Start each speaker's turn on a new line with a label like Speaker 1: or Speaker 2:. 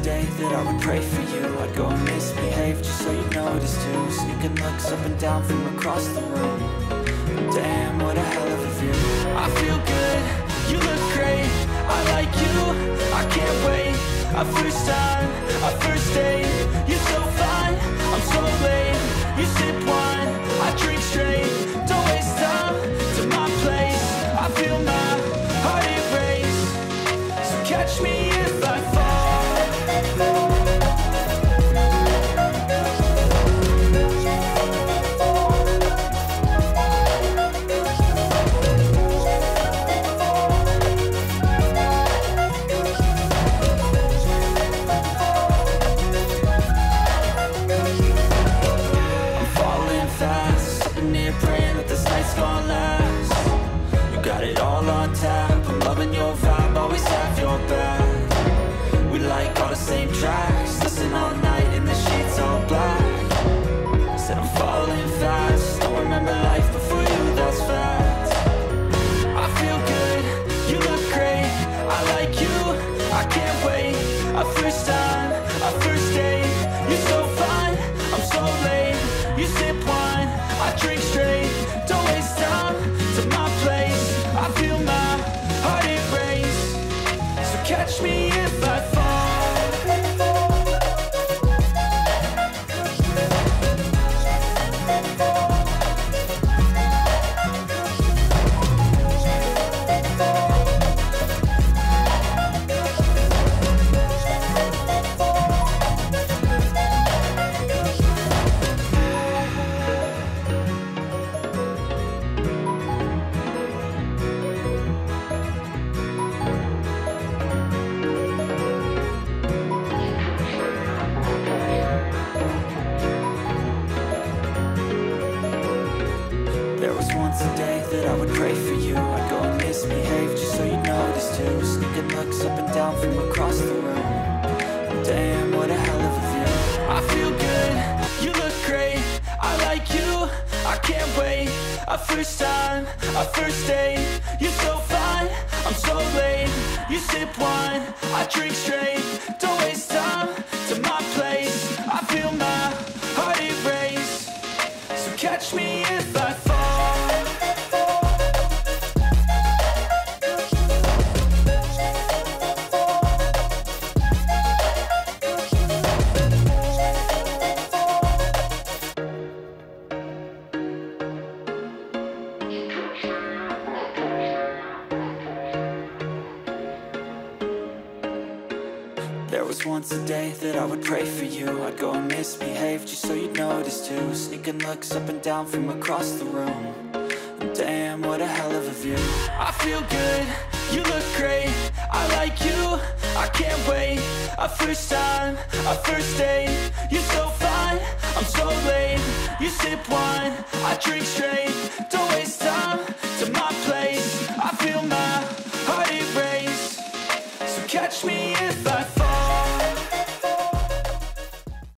Speaker 1: day that I would pray for you. I'd go and misbehave just so you'd notice too. Sneaking looks up and down from across the room. Damn, what a hell of a view. I feel good, you look great, I like you, I can't wait. Our first time, our first date, you're so fine, I'm so late. You sip wine, I drink straight. Don't waste time to my place. I feel my heart erase. So catch me if I fall. I'm loving your vibe, always have your back. We like all the same tracks, listen all night in the sheets all black. Said I'm falling fast, don't remember life before you, that's fact. I feel good, you look great, I like you, I can't wait. Our first time, our first date, you're so fine, I'm so late. You sip wine, I drink straight. Don't waste time to my place. I feel my heart erase. So catch me if I fall. Once a day that I would pray for you. I'd go and misbehave just so you'd notice too. Sneaking looks up and down from across the room. Damn, what a hell of a view. I feel good, you look great, I like you, I can't wait. Our first time, our first date, you're so fine, I'm so late. You sip wine, I drink straight. Don't waste time to my place. I feel my heart erase. So catch me if I fall. There was once a day that I would pray for you. I'd go and misbehave just so you'd notice too. Sneaking looks up and down from across the room. Damn, what a hell of a view. I feel good, you look great, I like you, I can't wait. Our first time, our first date, you're so fine, I'm so late. You sip wine, I drink straight.